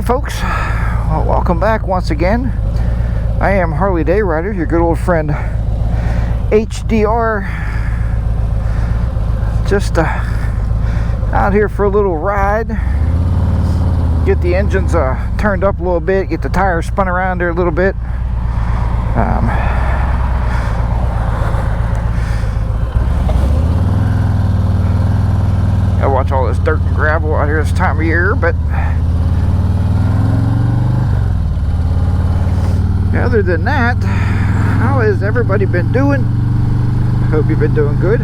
Hey folks, well, welcome back once again. I am HarleyDayRider, your good old friend HDR. Just out here for a little ride. Get the engines turned up a little bit, get the tires spun around there a little bit. I watch all this dirt and gravel out here this time of year, but other than that, how has everybody been doing? Hope you've been doing good.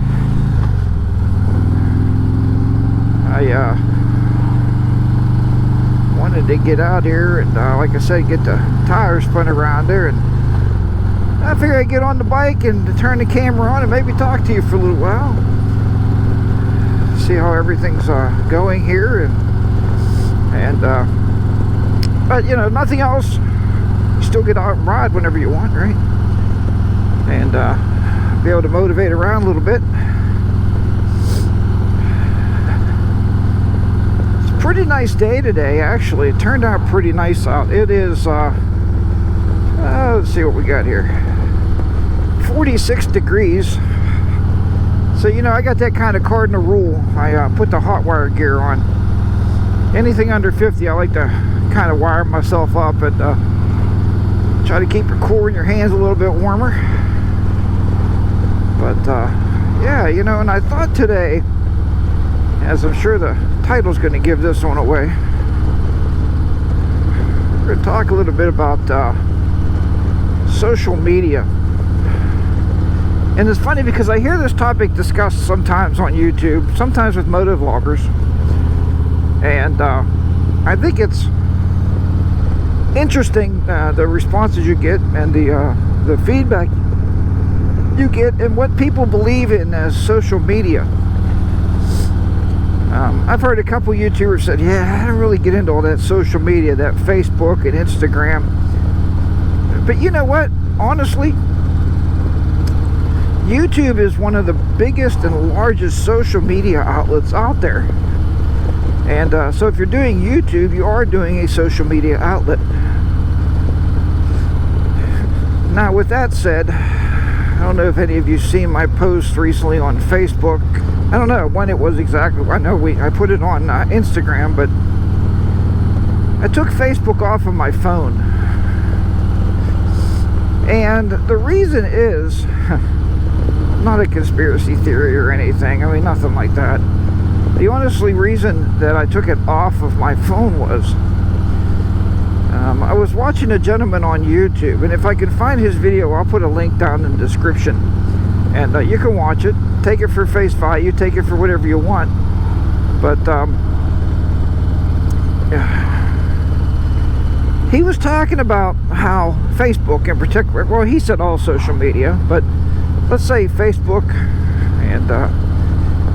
I wanted to get out here and like I said, get the tires spun around there, and I figured I'd get on the bike and turn the camera on and maybe talk to you for a little while, see how everything's going here, and but you know, nothing else. You still get out and ride whenever you want, right? And be able to motivate around a little bit. It's a pretty nice day today, actually. It turned out pretty nice out. It is let's see what we got here, 46 degrees. So you know, I got that kind of cardinal rule. I put the hot wire gear on. Anything under 50, I like to kind of wire myself up and try to keep your core in your hands a little bit warmer. But yeah, you know, and I thought today, as I'm sure the title's going to give this one away, we're going to talk a little bit about social media. And it's funny because I hear this topic discussed sometimes on YouTube, sometimes with motovloggers, and I think it's interesting, the responses you get and the feedback you get and what people believe in as social media. I've heard a couple YouTubers said, yeah, I don't really get into all that social media, that Facebook and Instagram. But you know what? Honestly, YouTube is one of the biggest and largest social media outlets out there. And so if you're doing YouTube, you are doing a social media outlet. Now with that said, I don't know if any of you seen my post recently on Facebook. I don't know when it was exactly. I know I put it on Instagram, but I took Facebook off of my phone. And the reason is not a conspiracy theory or anything. I mean, nothing like that. The honestly reason that I took it off of my phone was I was watching a gentleman on YouTube, and if I can find his video, I'll put a link down in the description, and you can watch it, take it for face value, take it for whatever you want. But he was talking about how Facebook in particular, well, he said all social media, but let's say Facebook, and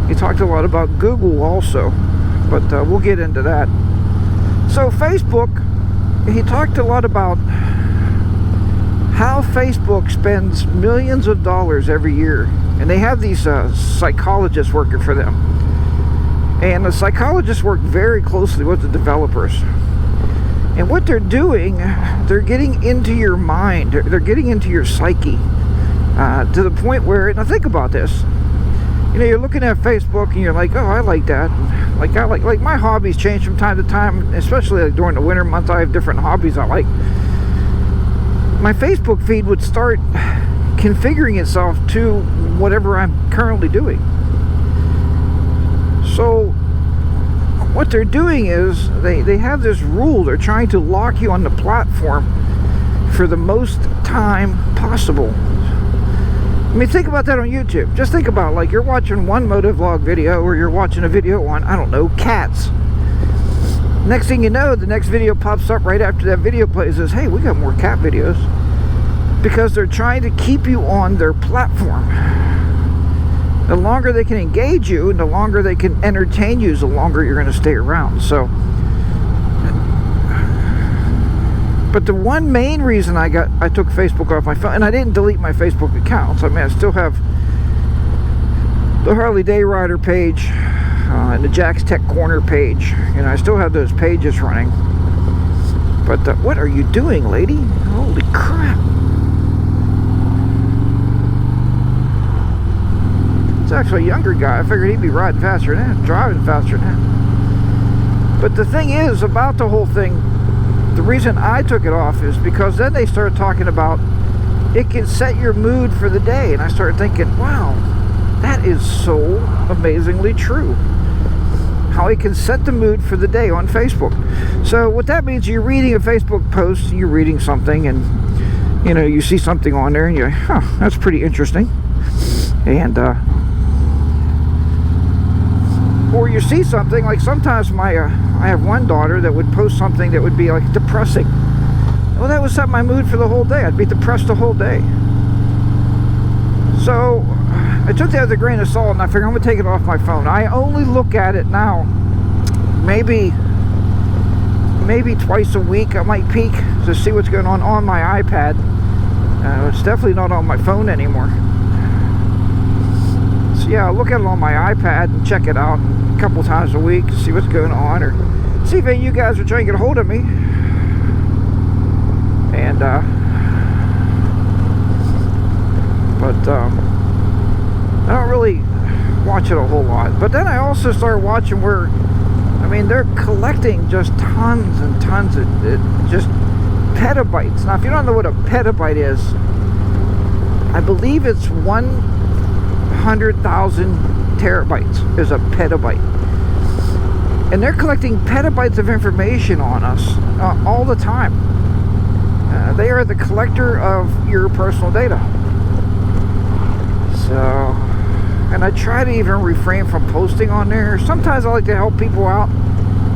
he talked a lot about Google also, but we'll get into that. So Facebook, he talked a lot about how Facebook spends millions of dollars every year, and they have these psychologists working for them, and the psychologists work very closely with the developers. And what they're doing, they're getting into your mind, they're getting into your psyche, to the point where, now think about this, you know, you're looking at Facebook and you're like, oh, I like that. Like I like my hobbies change from time to time, especially like during the winter months. I have different hobbies I like. My Facebook feed would start configuring itself to whatever I'm currently doing. So what they're doing is they have this rule. They're trying to lock you on the platform for the most time possible. I mean, think about that on YouTube. Just think about, like, you're watching one motovlog video, or you're watching a video on, I don't know, cats. Next thing you know, the next video pops up right after that video plays, says, hey, we got more cat videos. Because they're trying to keep you on their platform. The longer they can engage you, and the longer they can entertain you, the longer you're going to stay around. So, but the one main reason I took Facebook off my phone, and I didn't delete my Facebook accounts. I mean, I still have the HarleyDayRider page and the Jack's Tech Corner page. You know, I still have those pages running. But what are you doing, lady? Holy crap. It's actually a younger guy. I figured he'd be riding faster than that, driving faster than that. But the thing is about the whole thing, the reason I took it off is because then they started talking about it can set your mood for the day. And I started thinking, wow, that is so amazingly true. How it can set the mood for the day on Facebook. So what that means, you're reading a Facebook post, you're reading something, and you know, you see something on there and you're like, huh, that's pretty interesting. And or you see something, like sometimes I have one daughter that would post something that would be like depressing. Well, that would set my mood for the whole day. I'd be depressed the whole day. So I took that with a grain of salt, and I figured I'm gonna take it off my phone. I only look at it now maybe twice a week. I might peek to see what's going on my iPad. It's definitely not on my phone anymore. So yeah, I'll look at it on my iPad and check it out a couple times a week to see what's going on, or see if any of you guys are trying to get a hold of me. And I don't really watch it a whole lot. But then I also started watching where, I mean, they're collecting just tons and tons of just petabytes. Now, if you don't know what a petabyte is, I believe it's 100,000 terabytes is a petabyte. And they're collecting petabytes of information on us all the time. They are the collector of your personal data. So, and I try to even refrain from posting on there. Sometimes I like to help people out.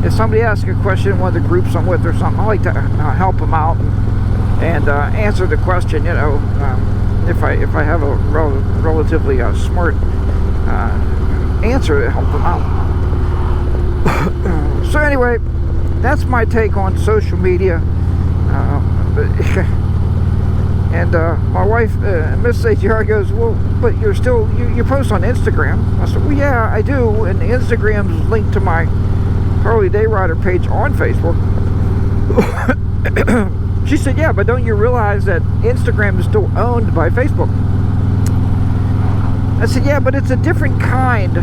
If somebody asks a question in one of the groups I'm with or something, I like to help them out and answer the question, you know, if I have a relatively smart answer to help them out. So anyway, that's my take on social media. And my wife, Miss HR, goes, well, but you're still, you post on Instagram. I said, well, yeah, I do, and Instagram's linked to my HarleyDayRider page on Facebook. She said, yeah, but don't you realize that Instagram is still owned by Facebook? I said, yeah, but it's a different kind.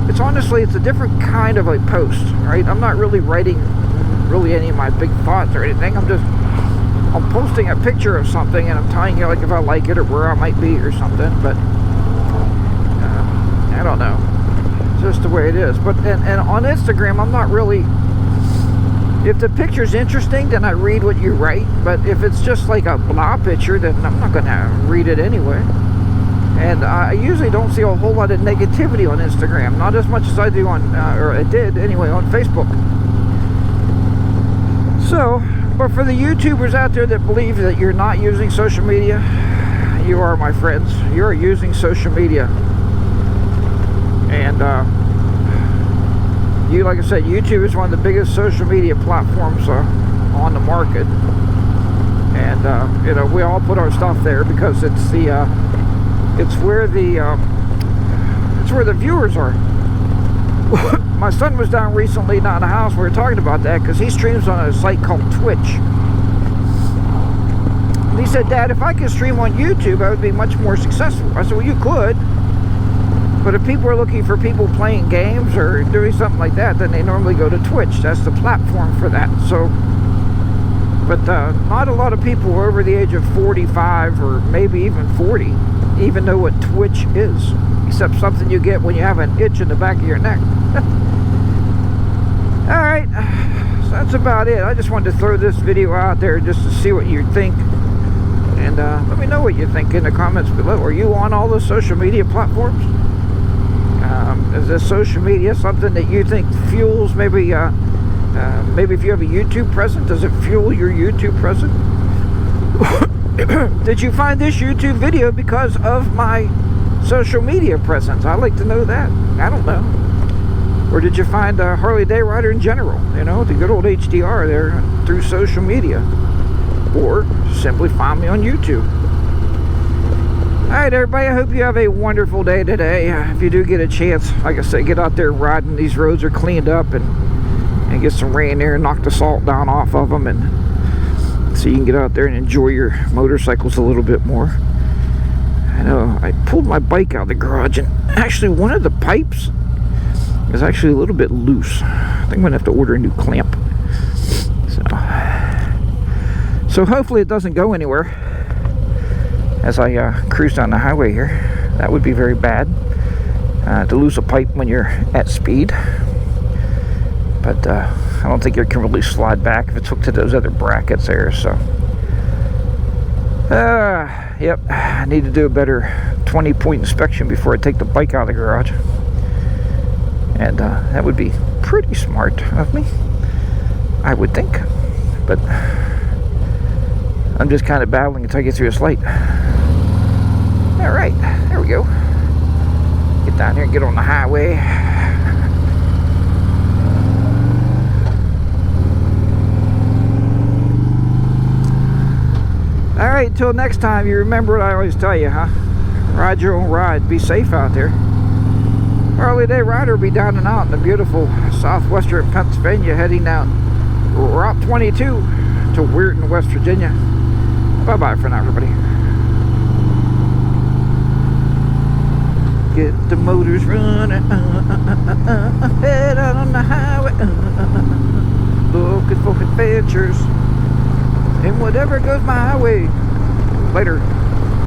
It's honestly, it's a different kind of a post, right? I'm not really writing really any of my big thoughts or anything. I'm posting a picture of something and I'm telling you, like, if I like it or where I might be or something. But I don't know, it's just the way it is. But and on Instagram, I'm not really, if the picture's interesting, then I read what you write. But if it's just like a blah picture, then I'm not gonna read it anyway. And I usually don't see a whole lot of negativity on Instagram, not as much as I do on or I did anyway on Facebook. So, but for the YouTubers out there that believe that you're not using social media, you are, my friends. You're using social media. And you, like I said, YouTube is one of the biggest social media platforms on the market. And you know, we all put our stuff there because it's the it's where the viewers are. My son was down recently, not in the house. We were talking about that because he streams on a site called Twitch. And he said, Dad, if I could stream on YouTube, I would be much more successful. I said, well, you could. But if people are looking for people playing games or doing something like that, then they normally go to Twitch. That's the platform for that. So, but not a lot of people over the age of 45 or maybe even 40 even know what Twitch is, except something you get when you have an itch in the back of your neck. Alright, so that's about it. I just wanted to throw this video out there just to see what you think. And let me know what you think in the comments below. Are you on all the social media platforms? Is this social media something that you think fuels maybe maybe if you have a YouTube presence, does it fuel your YouTube presence? Did you find this YouTube video because of my social media presence? I'd like to know that. I don't know. Or did you find HarleyDayRider in general? You know, the good old HDR there through social media. Or simply find me on YouTube. Alright, everybody, I hope you have a wonderful day today. If you do get a chance, like I said, get out there riding. These roads are cleaned up and get some rain there and knock the salt down off of them. And so you can get out there and enjoy your motorcycles a little bit more. I know I pulled my bike out of the garage, and actually one of the pipes is actually a little bit loose. I think I'm gonna have to order a new clamp. So hopefully it doesn't go anywhere as I cruise down the highway here. That would be very bad, to lose a pipe when you're at speed. But I don't think it can really slide back if it's hooked to those other brackets there. So yep, I need to do a better 20-point inspection before I take the bike out of the garage. And that would be pretty smart of me, I would think. But I'm just kind of battling until I get through this light. Alright, there we go. Get down here and get on the highway. Alright, till next time, you remember what I always tell you, huh? Ride your own ride. Be safe out there. HarleyDayRider will be down and out in the beautiful southwestern Pennsylvania, heading down Route 22 to Weirton, West Virginia. Bye-bye for now, everybody. Get the motors running, head out on the highway, looking for adventures, and whatever goes my way. Later.